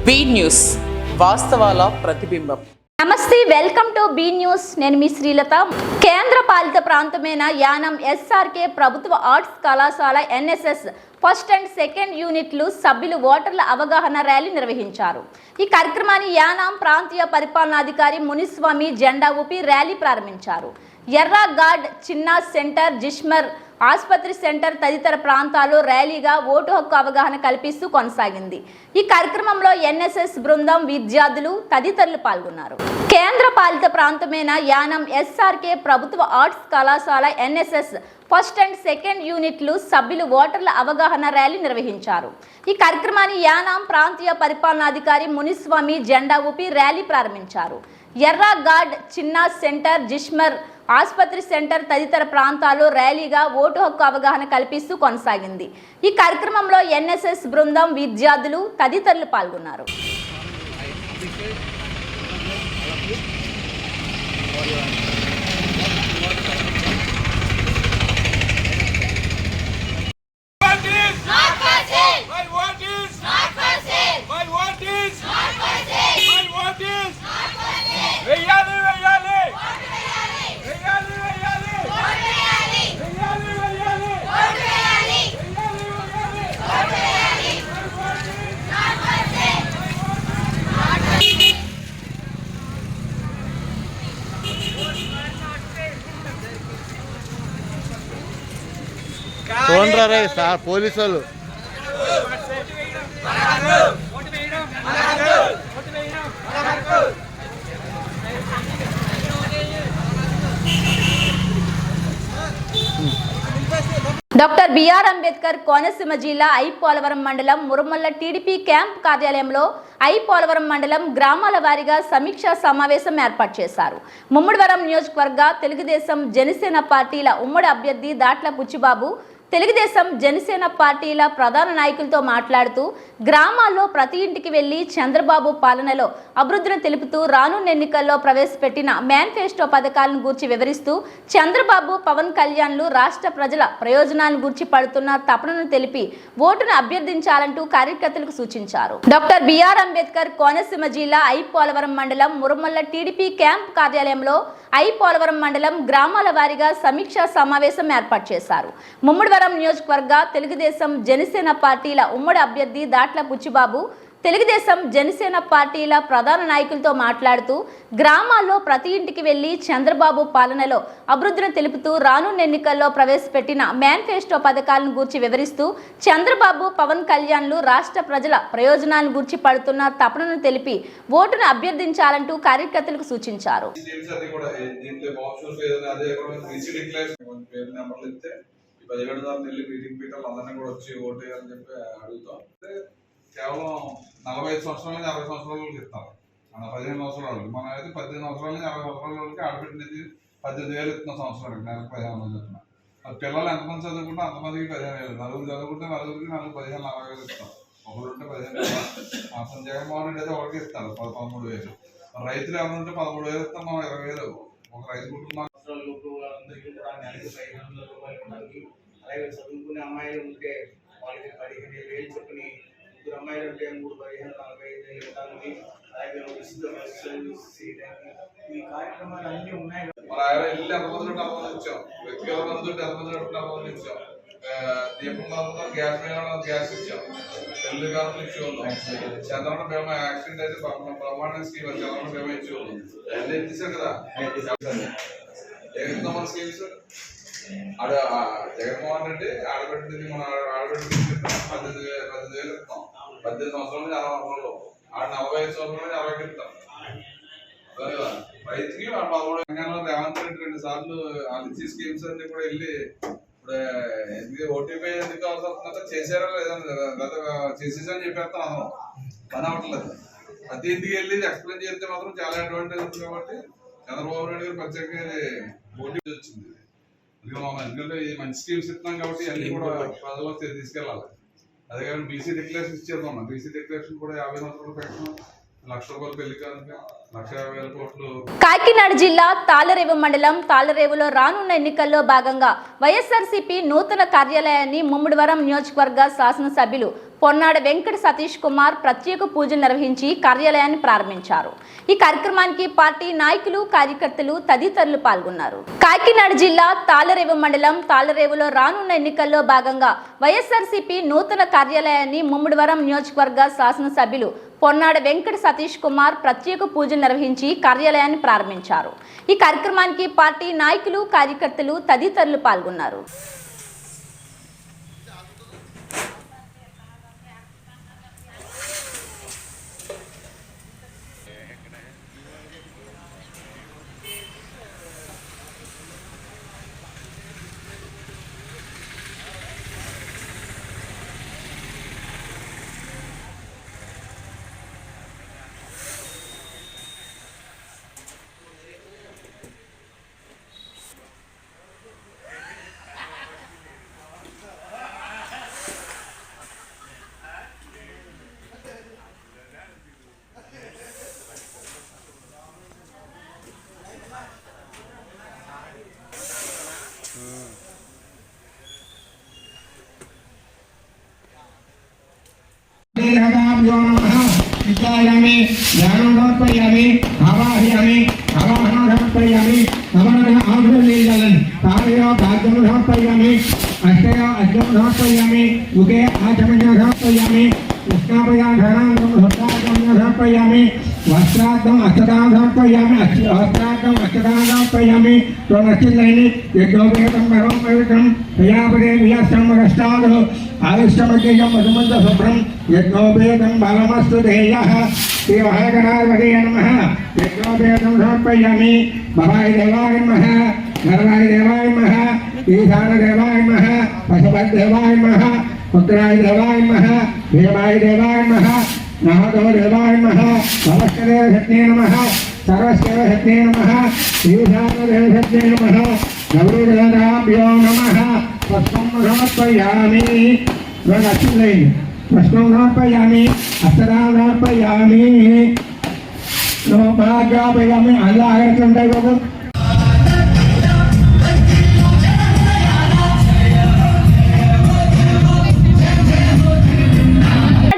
B news వాస్తవాల ప్రతిబింబం. నమస్తే, welcome to be news. నేను మీ శ్రీలత. కేంద్ర పాలిత ప్రాంతమైన యానం ఎస్ఆర్కే ప్రభుత్వ ఆర్ట్స్ కళాశాల ఎన్ఎస్ఎస్ ఫస్ట్ అండ్ సెకండ్ యూనిట్లు సభ్యులు ఓటర్ల అవగాహన ర్యాలీ నిర్వహించారు. ఈ కార్యక్రమాన్ని యానాం ప్రాంతీయ పరిపాలనాధికారి మునిస్వామి జెండా ఊపి ర్యాలీ ప్రారంభించారు. ఎర్రాగాడ్, చిన్నా సెంటర్, జిష్మర్ ఆసుపత్రి సెంటర్ తదితర ప్రాంతాల్లో ర్యాలీగా ఓటు హక్కు అవగాహన కల్పిస్తూ కొనసాగింది. ఈ కార్యక్రమంలో ఎన్ఎస్ఎస్ బృందం, విద్యార్థులు తదితరులు పాల్గొన్నారు. కేంద్ర పాలిత ప్రాంతమైన యానం ఎస్ఆర్కే ప్రభుత్వ ఆర్ట్స్ కళాశాల ఎన్ఎస్ఎస్ ఫస్ట్ అండ్ సెకండ్ యూనిట్లు సభ్యులు ఓటర్ల అవగాహన ర్యాలీ నిర్వహించారు. ఈ కార్యక్రమాన్ని యానాం ప్రాంతీయ పరిపాలనాధికారి మునిస్వామి జెండా ఊపి ర్యాలీ ప్రారంభించారు. ఎర్రాగాడ్, చిన్నా సెంటర్, జిష్మర్ ఆసుపత్రి సెంటర్ తదితర ప్రాంతాల్లో ర్యాలీగా ఓటు హక్కు అవగాహన కల్పిస్తూ కొనసాగింది. ఈ కార్యక్రమంలో ఎన్ఎస్ఎస్ బృందం, విద్యార్థులు తదితరులు పాల్గొన్నారు. చూడరే సార్ పోలీసు వాళ్ళు. డాక్టర్ బిఆర్ అంబేద్కర్ కోనసీమ జిల్లా ఐపోలవరం మండలం మురుమల్ల టీడీపీ క్యాంప్ కార్యాలయంలో ఐపోలవరం మండలం గ్రామాల వారీగా సమీక్షా సమావేశం ఏర్పాటు చేశారు. ముమ్మడివరం నియోజకవర్గ తెలుగుదేశం, జనసేన పార్టీల ఉమ్మడి అభ్యర్థి దాట్ల బుచ్చిబాబు తెలుగుదేశం, జనసేన పార్టీల ప్రధాన నాయకులతో మాట్లాడుతూ గ్రామాల్లో ప్రతి ఇంటికి వెళ్లి చంద్రబాబు పాలనలో అభివృద్ధిని తెలుపుతూ రానున్న ఎన్నికల్లో ప్రవేశపెట్టిన మేనిఫెస్టో పథకాలను గూర్చి వివరిస్తూ చంద్రబాబు, పవన్ కళ్యాణ్లు రాష్ట్ర ప్రజల ప్రయోజనాలను గూర్చి పడుతున్న తపనను తెలిపి ఓటును అభ్యర్థించాలంటూ కార్యకర్తలకు సూచించారు. డాక్టర్ బిఆర్ అంబేద్కర్ కోనసీమ జిల్లా ఐపోలవరం మండలం మురుమల్ల టీడీపీ క్యాంప్ కార్యాలయంలో ఐపోలవరం మండలం గ్రామాల వారీగా సమీక్షా సమావేశం ఏర్పాటు చేశారు. ముమ్మడివరం నియోజకవర్గ తెలుగుదేశం, జనసేన పార్టీల ఉమ్మడి అభ్యర్థి దాట్ల బుచ్చిబాబు తెలుగుదేశం, జనసేన పార్టీల ప్రధాన నాయకులతో మాట్లాడుతూ గ్రామాల్లో ప్రతి ఇంటికి వెళ్లి చంద్రబాబు పాలనలో అభివృద్ధిని తెలుపుతూ రానున్న ఎన్నికల్లో ప్రవేశపెట్టిన మేనిఫెస్టో పథకాలను గూర్చి వివరిస్తూ చంద్రబాబు, పవన్ కళ్యాణ్లు రాష్ట్ర ప్రజల ప్రయోజనాలను గూర్చి పడుతున్న తపనను తెలిపి ఓటును అభ్యర్థించాలంటూ కార్యకర్తలకు సూచించారు. కేవలం 45 సంవత్సరాల నుంచి 60 సంవత్సరాలకి ఇస్తారు. 15 సంవత్సరాలు మన అయితే 18 సంవత్సరాల నుంచి 60 సంవత్సరాలకి ఆడబెట్టినది 18,000 ఇస్తున్న సంవత్సరానికి నెలకు 15 మంది ఇస్తున్నా. అది పిల్లలు ఎంతమంది చదువుకుంటే అంతమందికి 15,000, నలుగురు చదువుకుంటే నలుగురికి 15,000, 40,000 ఇస్తాం. ఒకరుంటే 15,000. అసలు జగన్మోహన్ రెడ్డి అయితే ఒకరికి ఇస్తారు 13,000. రైతులు ఎవరుంటే 13,000 ఇస్తాం, మనం 20,000. ఒక రైతు కుటుంబం అలాగే చదువుకునే అమ్మాయిలు ఉంటే వాళ్ళకి 15,000 చొప్పుని, ముగ్గురు అమ్మాయిలు ఉంటే 3, 15, 45,000 ఇవ్వడానికి, అలాగే ఈ కార్యక్రమాలు అన్ని ఉన్నాయి. మన ఇల్లు ఎంతమంది 40 ఇచ్చాం, వ్యక్తిగత మంది 40 ఇచ్చాం, దీపం గ్యాస్ మీద గ్యాస్ ఇచ్చాం, పెళ్లి కాలంలో ఇచ్చేవాళ్ళం, చంద్రబాబు బీమా యాక్సిడెంట్ అయితే బ్రహ్మాండ స్కీమ్ చంద్రబాబు బీమా ఇచ్చేవాళ్ళం. అన్నీ ఎత్తిసాం కదా. ఏమిందా మన స్కీమ్స్? ఆడ జగన్మోహన్ రెడ్డి ఆడబెట్టింది, మన ఆడబెట్టి 18,000 ఇస్తాం. 18 సంవత్సరాల నుంచి 60 సంవత్సరాలు, ఆడ 45 సంవత్సరాల నుంచి 60 ఇస్తాం. రైతుకి 13 తెలంగాణలో రేవంత్ రెడ్డి 2 సార్లు ఇచ్చే స్కీమ్స్ అన్ని కూడా వెళ్ళి ఇప్పుడు ఓటీపీ ఎందుకు అవసరం వస్తుందంటే చేశారో లేదా చేసేసని చెప్పేస్తాను అసలు పని అవ్వట్లేదు. ప్రతి ఇంటికి వెళ్ళి ఎక్స్ప్లెయిన్ చేస్తే మాత్రం చాలా అడ్వాంటేజ్ ఉంది. కాబట్టి చంద్రబాబు నాయుడు గారు ప్రత్యేకంగా ఓటీపీ వచ్చింది. ఎందుకంటే ఈ మంచి స్కీమ్స్ ఇస్తున్నాం కాబట్టి అన్ని కూడా ప్రజల్లో తీసుకెళ్ళాలి. అదే కానీ బీసీ డిక్లరేషన్ ఇచ్చేద్దాం. బీసీ డిక్లరేషన్ కూడా 50 సంవత్సరాలు పెట్టడం, ₹1,00,000 పెళ్లి కానుక, 1,50,000 కోట్లు. కాకినాడ జిల్లా తాళ్లరేవు మండలం తాళ్లరేవులో రానున్న ఎన్నికల్లో భాగంగా వైఎస్ఆర్సీపీ నూతన కార్యాలయాన్ని ముమ్మడివరం నియోజకవర్గ శాసనసభ్యులు పొన్నాడ వెంకట సతీష్ కుమార్ ప్రత్యేక పూజలు నిర్వహించి కార్యాలయాన్ని ప్రారంభించారు. ఈ కార్యక్రమానికి పార్టీ నాయకులు, కార్యకర్తలు తదితరులు పాల్గొన్నారు. కాకినాడ జిల్లా తాళ్లరేవు మండలం తాళ్లరేవులో రానున్న ఎన్నికల్లో భాగంగా వైఎస్ఆర్సీపీ నూతన కార్యాలయాన్ని ముమ్మడివరం నియోజకవర్గ శాసనసభ్యులు పొన్నాడ వెంకట సతీష్ కుమార్ ప్రత్యేక పూజలు నిర్వహించి కార్యాలయాన్ని ప్రారంభించారు. ఈ కార్యక్రమానికి పార్టీ నాయకులు, కార్యకర్తలు తదితరులు పాల్గొన్నారు. विचारामि ज्ञानं समर्पयामि आवाहयामि आवाहनं समर्पयामि नमः आहुतिर्लीलन् तारयो भाग्यं समर्पयामि अष्टयो अर्घ्यं समर्पयामि मुखे आचमनं समर्पयामि कृष्णापयाधनं समर्पयामि वस्त्रार्थम् अक्षतां समर्पयामि वस्त्रार्थम् अक्षतां समर्पयामि त्वमश्चिल्लैनि यज्ञोपेतं परं पवित्रं प्रजापते वियस्समरष्टादो आयुष्यमग्यं मधुमन्तशुभ्रं यज्ञोपेतं बलमस्तु देयः श्रीमहागणाधिपतये नमः यज्ञोपेतं समर्पयामि भवाय देवाय नमः गर्वाय देवाय नमः ईशानदेवाय नमः पशुपतिदेवाय नमः पुत्राय देवाय नमः देवाय देवाय नमः नाहतो देवाय नमः नमस्करे शक्ते नमः सर्वस्करे शक्ते नमः ईशानदेव शक्ते नमः गौरीदेवताभ्यो नमः पुष्पं समर्पयामि पुष्पं समर्पयामि अक्षतां समर्पयामि नमो भाग्यापयामि अल्लाह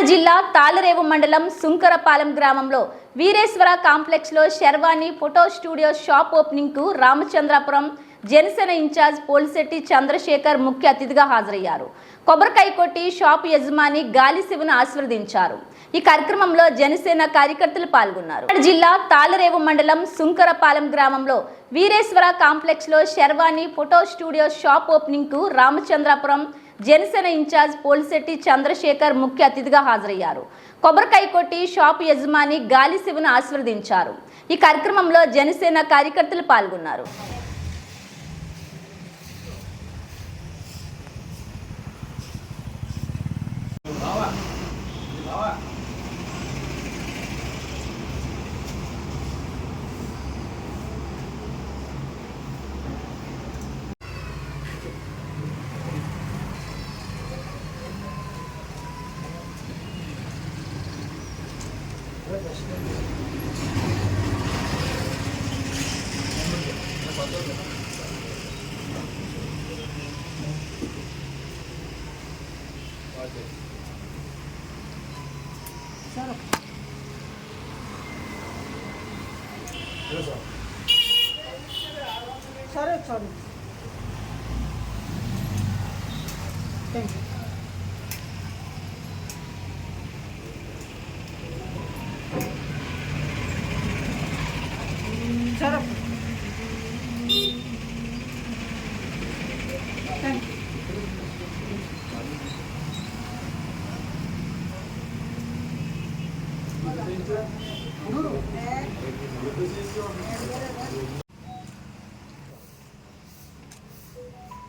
జిల్లా తాళ్లరేవు మండలం సుంకరపాలెం గ్రామంలో వీరేశ్వర కాంప్లెక్స్ లో Sharvani photo studio shop opening కు రామచంద్రపురం జనసేన ఇన్ఛార్జ్ పోలిశెట్టి చంద్రశేఖర్ ముఖ్య అతిథిగా హాజరయ్యారు. కొబ్బరికాయ కొట్టి షాప్ యజమాని గాలి శివను ఆశీర్వదించారు. ఈ కార్యక్రమంలో జనసేన కార్యకర్తలు పాల్గొన్నారు. జిల్లా తాళ్లరేవు మండలం సుంకరపాలెం గ్రామంలో వీరేశ్వర కాంప్లెక్స్ లో Sharvani photo studio shop opening కు రామచంద్రపురం జనసేన ఇన్ఛార్జ్ పోలిశెట్టి చంద్రశేఖర్ ముఖ్య అతిథిగా హాజరయ్యారు. కొబ్బరికాయ కొట్టి షాప్ యజమాని గాలి శివను ఆశీర్వదించారు. ఈ కార్యక్రమంలో జనసేన కార్యకర్తలు పాల్గొన్నారు. Sorry. Thank you. Shut up. Thank you.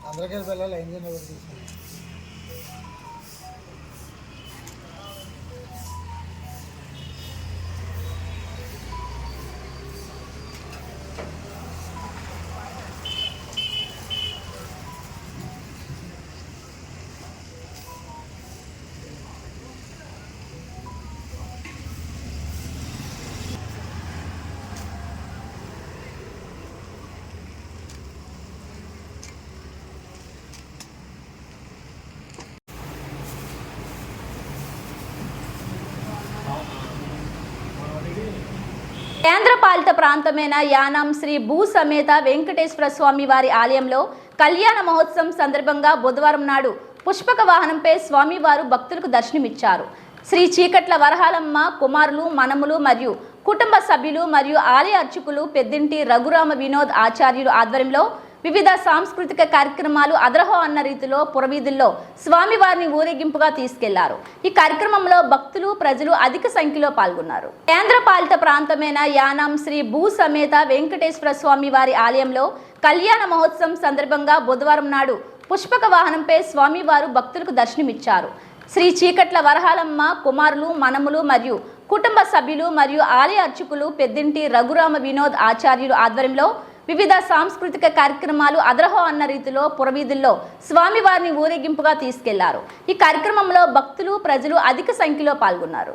అందరికీ వెళ్ళాలి ఇంజన్ ఎవరు తీసుకుంటారు కేంద్రపాలిత ప్రాంతమైన యానాం శ్రీ భూ సమేత వెంకటేశ్వర స్వామి వారి ఆలయంలో కళ్యాణ మహోత్సవం సందర్భంగా బుధవారం నాడు పుష్పక వాహనంపై స్వామివారు భక్తులకు దర్శనమిచ్చారు. శ్రీ చీకట్ల వరహాలమ్మ కుమారులు మనములు మరియు కుటుంబ సభ్యులు మరియు ఆలయ అర్చకులు పెద్దింటి రఘురామ వినోద్ ఆచార్యులు ఆధ్వర్యంలో వివిధ సాంస్కృతిక కార్యక్రమాలు అదరహో అన్న రీతిలో పురవీధుల్లో స్వామివారిని ఊరేగింపుగా తీసుకెళ్లారు. ఈ కార్యక్రమంలో భక్తులు ప్రజలు అధిక సంఖ్యలో పాల్గొన్నారు. కేంద్రపాలిత ప్రాంతమైన యానాం శ్రీ భూ సమేత వెంకటేశ్వర స్వామి వారి ఆలయంలో కళ్యాణ మహోత్సవం సందర్భంగా బుధవారం నాడు పుష్పక వాహనంపై స్వామివారు భక్తులకు దర్శనమిచ్చారు. శ్రీ చీకట్ల వరహాలమ్మ కుమారులు మనములు మరియు కుటుంబ సభ్యులు మరియు ఆలయ అర్చకులు పెద్దింటి రఘురామ వినోద్ ఆచార్యులు ఆధ్వర్యంలో వివిధ సాంస్కృతిక కార్యక్రమాలు అదరహో అన్న రీతిలో పురవీధుల్లో స్వామివారిని ఊరేగింపుగా తీసుకెళ్లారు. ఈ కార్యక్రమంలో భక్తులు ప్రజలు అధిక సంఖ్యలో పాల్గొన్నారు.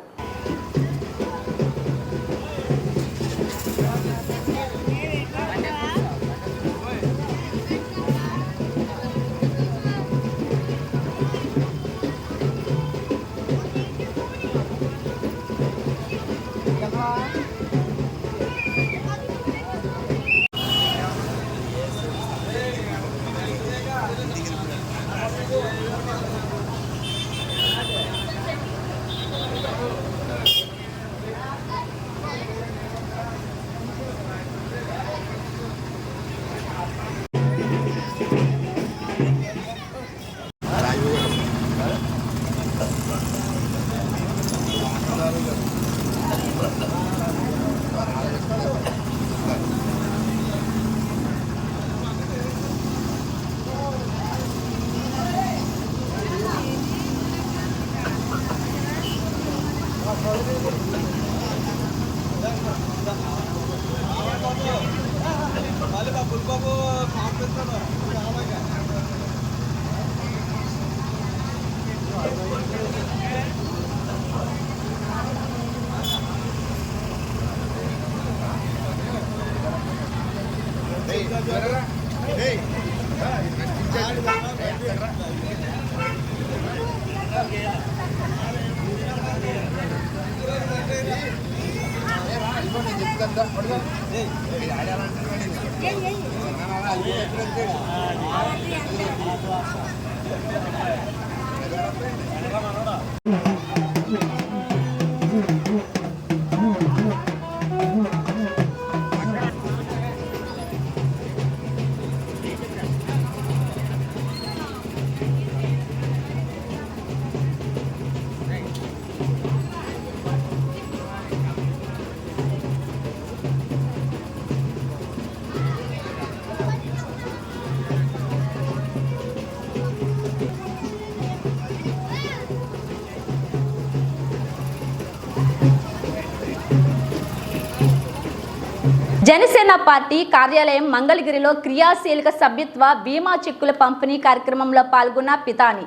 జనసేన పార్టీ కార్యాలయం మంగళగిరిలో క్రియాశీలక సభ్యత్వ బీమా చెక్కుల పంపిణీ కార్యక్రమంలో పాల్గొన్న పితాని.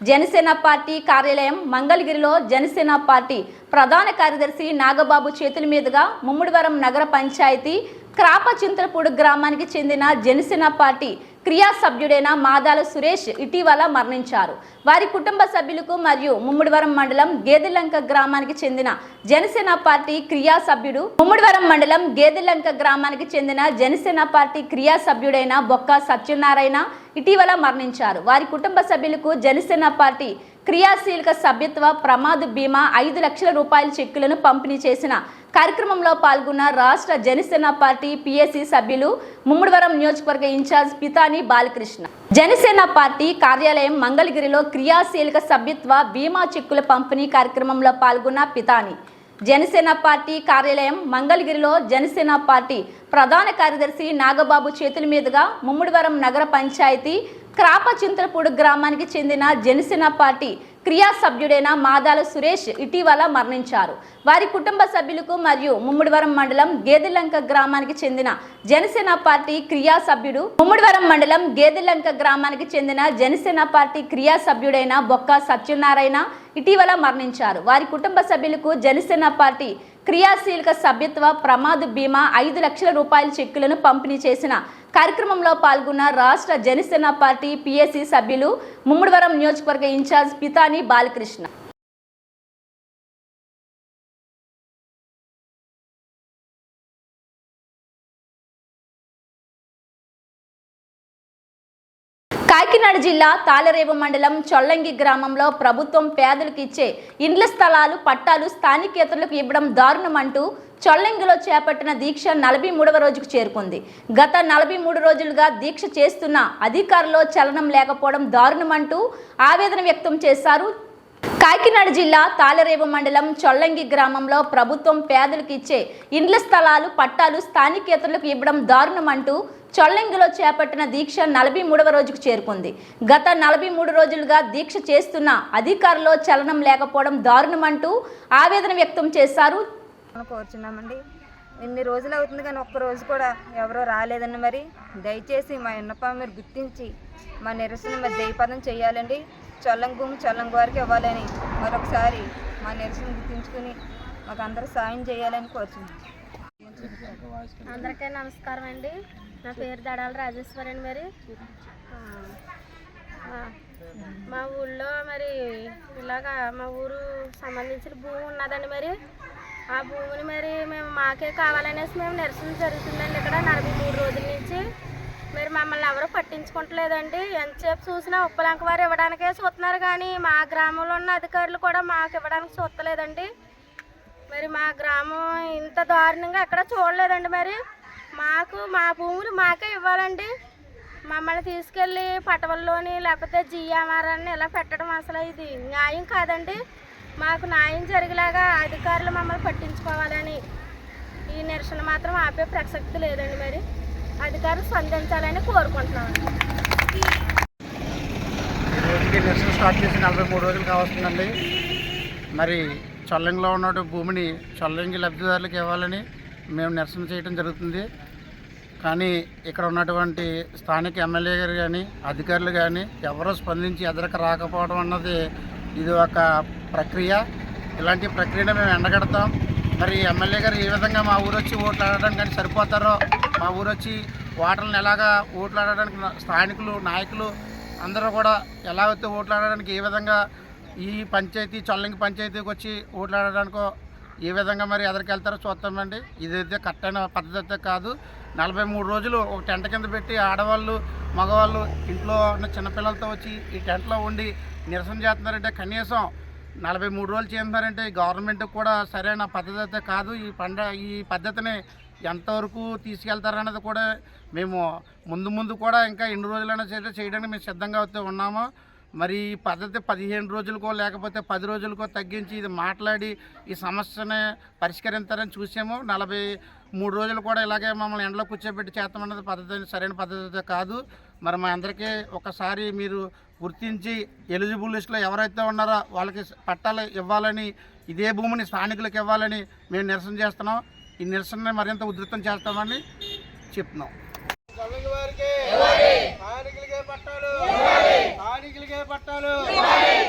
జనసేన పార్టీ కార్యాలయం మంగళగిరిలో జనసేన పార్టీ ప్రధాన కార్యదర్శి నాగబాబు చేతుల మీదుగా ముమ్మిడివరం నగర పంచాయతీ క్రాపచింతలపూడి గ్రామానికి చెందిన జనసేన పార్టీ క్రియా సభ్యుడైన మాదాల సురేష్ ఇటీవల మరణించారు. వారి కుటుంబ సభ్యులకు మరియు ముమ్మిడివరం మండలం గేదెలంక గ్రామానికి చెందిన జనసేన పార్టీ క్రియా సభ్యుడు ముమ్మిడివరం మండలం గేదెలంక గ్రామానికి చెందిన జనసేన పార్టీ క్రియా సభ్యుడైన బొక్క సత్యనారాయణ ఇటీవల మరణించారు. వారి కుటుంబ సభ్యులకు జనసేన పార్టీ క్రియాశీలక సభ్యత్వ ప్రమాద బీమా 5 లక్షల రూపాయల చెక్కులను పంపిణీ చేసిన కార్యక్రమంలో పాల్గొన్న రాష్ట్ర జనసేన పార్టీ పిఎస్సి సభ్యులు ముమ్మిడివరం నియోజకవర్గ ఇన్ఛార్జ్ పితాని బాలకృష్ణ. జనసేన పార్టీ కార్యాలయం మంగళగిరిలో క్రియాశీలక సభ్యత్వ బీమా చెక్కుల పంపిణీ కార్యక్రమంలో పాల్గొన్న పితాని. జనసేన పార్టీ కార్యాలయం మంగళగిరిలో జనసేన పార్టీ ప్రధాన కార్యదర్శి నాగబాబు చేతుల మీదుగా ముమ్మిడివరం నగర పంచాయతీ క్రాపచింతలపూడి గ్రామానికి చెందిన జనసేన పార్టీ క్రియా సభ్యుడైన మాదాల సురేష్ ఇటీవల మరణించారు. వారి కుటుంబ సభ్యులకు మరియు ముమ్మిడివరం మండలం గేదెలంక గ్రామానికి చెందిన జనసేన పార్టీ క్రియా సభ్యుడు ముమ్మిడివరం మండలం గేదెలంక గ్రామానికి చెందిన జనసేన పార్టీ క్రియా సభ్యుడైన బొక్క సత్యనారాయణ ఇటీవల మరణించారు. వారి కుటుంబ సభ్యులకు జనసేన పార్టీ క్రియాశీలక సభ్యత్వ ప్రమాద బీమా 5 లక్షల రూపాయల చెక్కులను పంపిణీ చేసిన కార్యక్రమంలో పాల్గొన్న రాష్ట్ర జనసేన పార్టీ పిఎస్సి సభ్యులు ముమ్మిడివరం నియోజకవర్గ ఇన్ఛార్జ్ పితాని బాలకృష్ణ. కాకినాడ జిల్లా తాళరేవు మండలం చొల్లంగి గ్రామంలో ప్రభుత్వం పేదలకు ఇచ్చే ఇండ్ల స్థలాలు పట్టాలు స్థానికేతరులకు ఇవ్వడం దారుణమంటూ చొల్లంగిలో చేపట్టిన దీక్ష 43వ రోజుకు చేరుకుంది. గత 43 రోజులుగా దీక్ష చేస్తున్న అధికారుల్లో చలనం లేకపోవడం దారుణమంటూ ఆవేదన వ్యక్తం చేశారు. కాకినాడ జిల్లా తాళరేవు మండలం చొల్లంగి గ్రామంలో ప్రభుత్వం పేదలకు ఇచ్చే ఇండ్ల స్థలాలు పట్టాలు స్థానికేతరులకు ఇవ్వడం దారుణమంటూ చొల్లంగిలో చేపట్టిన దీక్ష 43వ రోజుకు చేరుకుంది. గత 43 రోజులుగా దీక్ష చేస్తున్న అధికారుల్లో చలనం లేకపోవడం దారుణమంటూ ఆవేదన వ్యక్తం చేశారు. కోరుచున్నామండి. ఇన్ని రోజులు అవుతుంది కానీ ఒక్క రోజు కూడా ఎవరో రాలేదండి. మరి దయచేసి మా విన్నపం మీరు గుర్తించి మా నిరసన మరి జయపదం చేయాలండి. చొల్లంగి భూమి చొల్లంగి వారికి ఇవ్వాలని మరొకసారి మా నిరసన గుర్తించుకుని మాకు అందరూ సాయం చేయాలని కోరుచున్నాం. అందరికీ నమస్కారం అండి. నా పేరు దడాల రాజేశ్వరి అండి. మరి మా ఊళ్ళో మరి ఇలాగా మా ఊరు సంబంధించిన భూమి ఉన్నదండి. మరి ఆ భూమిని మరి మేము మాకే కావాలనేసి మేము నిరసన జరుగుతుందండి ఇక్కడ 43 రోజుల నుంచి. మరి మమ్మల్ని ఎవరు పట్టించుకుంటలేదండి. ఎంతసేపు చూసినా ఉప్పలంక వారు ఇవ్వడానికే చూస్తున్నారు కానీ మా గ్రామంలో ఉన్న అధికారులు కూడా మాకు ఇవ్వడానికి చూస్తలేదండి. మరి మా గ్రామం ఇంత దారుణంగా ఎక్కడ చూడలేదండి. మరి మాకు మా భూములు మాకే ఇవ్వాలండి. మమ్మల్ని తీసుకెళ్ళి పటవల్లోని లేకపోతే జిఎంఆర్ని ఇలా పెట్టడం అసలు ఇది న్యాయం కాదండి. మాకు న్యాయం జరిగేలాగా అధికారులు మమ్మల్ని పట్టించుకోవాలని ఈ నిరసన మాత్రం ఆపే ప్రసక్తి లేదండి. మరి అధికారులు స్పందించాలని కోరుకుంటున్నాం. ఈ రోజుకి నిరసన స్టార్ట్ చేసి 43 రోజులు కావస్తుందండి. మరి చొల్లంగిలో ఉన్న భూమిని చొల్లంగి లబ్ధిదారులకు ఇవ్వాలని మేము నిరసన చేయడం జరుగుతుంది. కానీ ఇక్కడ ఉన్నటువంటి స్థానిక ఎమ్మెల్యే గారు కానీ అధికారులు కానీ ఎవరో స్పందించి ఎదరకు రాకపోవడం అన్నది ఇది ఒక ప్రక్రియ. ఇలాంటి ప్రక్రియను మేము ఎండగడతాం. మరి ఎమ్మెల్యే గారు ఏ విధంగా మా ఊరు వచ్చి ఓట్లు ఆడడానికి కానీ సరిపోతారో, మా ఊరు వచ్చి ఓటర్లను ఎలాగా ఓట్లు ఆడడానికి స్థానికులు నాయకులు అందరూ కూడా ఎలాగైతే ఓట్లు ఆడడానికి ఏ విధంగా ఈ పంచాయతీ చొల్లంగి పంచాయతీకి వచ్చి ఓట్లు ఆడడానికో ఏ విధంగా మరి ఎదరికి వెళ్తారో చూస్తామండి. ఇదైతే కరెక్ట్ అయిన పద్ధతి అయితే కాదు. 43 రోజులు ఒక టెంట్ కింద పెట్టి ఆడవాళ్ళు మగవాళ్ళు ఇంట్లో ఉన్న చిన్నపిల్లలతో వచ్చి ఈ టెంట్లో ఉండి నిరసన చేస్తున్నారంటే కనీసం 43 రోజులు చేస్తున్నారంటే గవర్నమెంట్కి కూడా సరైన పద్ధతి అయితే కాదు. ఈ పద్ధతిని ఎంతవరకు తీసుకెళ్తారన్నది కూడా మేము ముందు కూడా ఇంకా ఎన్ని రోజులైనా చేయడానికి మేము సిద్ధంగా అయితే ఉన్నాము. మరి ఈ పద్ధతి 15 రోజులకో లేకపోతే 10 రోజులకో తగ్గించి ఇది మాట్లాడి ఈ సమస్యని పరిష్కరించారని చూసాము. 43 రోజులు కూడా ఇలాగే మమ్మల్ని ఎండలో కూర్చోబెట్టి చేస్తామన్నది పద్ధతి సరైన పద్ధతి కాదు. మరి మా అందరికీ ఒకసారి మీరు గుర్తించి ఎలిజిబుల్ లిస్టులో ఎవరైతే ఉన్నారో వాళ్ళకి పట్టాలు ఇవ్వాలని, ఇదే భూమిని స్థానికులకు ఇవ్వాలని మేము నిరసన చేస్తున్నాం. ఈ నిరసనని మరింత ఉధృతం చేస్తామని చెప్తున్నాం. స్థానికులకే పట్టాలు, స్థానికులకే పట్టాలు,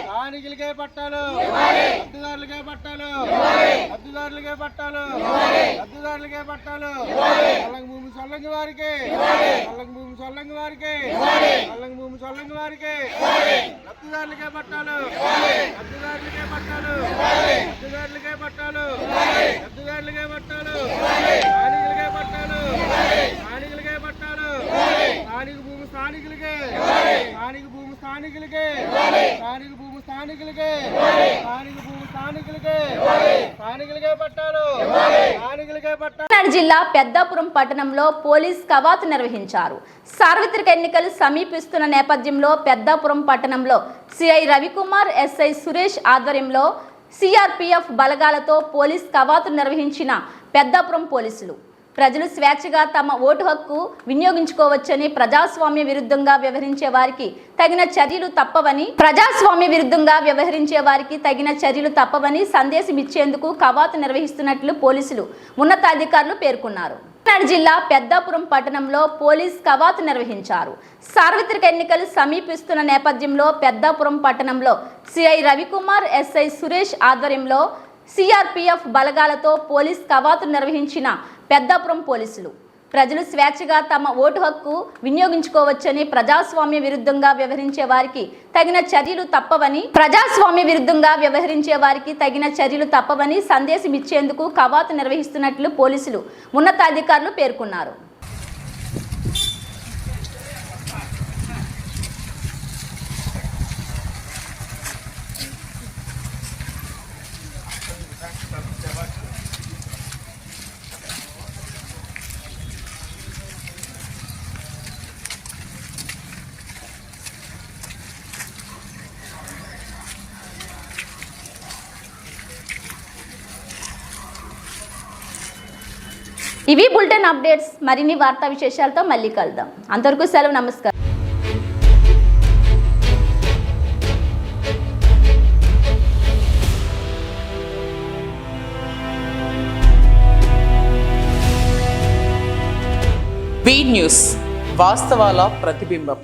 స్థానికులకే పట్టాలు, అద్దుదారులకే పట్టాలు, అద్దుదారులకే పట్టాలు, అద్దుదారులకే పట్టాలు. చొల్లంగి భూమి చొల్లంగి వారికి, చొల్లంగి భూమి చొల్లంగి వారికి, చొల్లంగి భూమి చొల్లంగి వారికి, అద్దుదారులకే పట్టాలు, అద్దుదారులకే పట్టాలు, అద్దుదారులకే పట్టాలు, అద్దుదారులకే పట్టాలు, స్థానికులకే పట్టాలు, స్థానికులకే పట్టాలు, స్థానిక భూమి స్థానికులకే, స్థానిక భూమి స్థానికులకే, స్థానిక భూమి స్థానికులకే, స్థానిక భూమి స్థానికులకే, స్థానికులకే పట్టాలు, స్థానికులకే పట్టాలు. కాకినాడ జిల్లా పెద్దాపురం పట్టణంలో పోలీస్ కవాతు నిర్వహించారు. సార్వత్రిక ఎన్నికలు సమీపిస్తున్న నేపథ్యంలో పెద్దాపురం పట్టణంలో సిఐ రవికుమార్, ఎస్ఐ సురేష్ ఆధ్వర్యంలో సిఆర్పిఎఫ్ బలగాలతో పోలీస్ కవాతు నిర్వహించిన పెద్దాపురం పోలీసులు ప్రజలు స్వేచ్ఛగా తమ ఓటు హక్కు వినియోగించుకోవచ్చని, ప్రజాస్వామ్య విరుద్ధంగా వ్యవహరించే వారికి తగిన చర్యలు తప్పవని సందేశం ఇచ్చేందుకు కవాతు నిర్వహిస్తున్నట్లు పోలీసులు ఉన్నతాధికారులు పేర్కొన్నారు. కాకినాడ జిల్లా పెద్దాపురం పట్టణంలో పోలీస్ కవాతు నిర్వహించారు. సార్వత్రిక ఎన్నికలు సమీపిస్తున్న నేపథ్యంలో పెద్దాపురం పట్టణంలో సిఐ రవికుమార్, ఎస్ఐ సురేష్ ఆధ్వర్యంలో సిఆర్పిఎఫ్ బలగాలతో పోలీస్ కవాతు నిర్వహించిన పెద్దాపురం పోలీసులు ప్రజలు స్వేచ్ఛగా తమ ఓటు హక్కు వినియోగించుకోవచ్చని, ప్రజాస్వామ్య విరుద్ధంగా వ్యవహరించే వారికి తగిన చర్యలు తప్పవని సందేశం ఇచ్చేందుకు కవాతు నిర్వహిస్తున్నట్లు పోలీసులు ఉన్నతాధికారులు పేర్కొన్నారు. ఇవి బులెటిన్ అప్డేట్స్. మరిన్ని వార్తా విశేషాలతో మళ్ళీ కలుద్దాం. అంతవరకు సెలవు. నమస్కారం. వి న్యూస్, వాస్తవాల ప్రతిబింబం.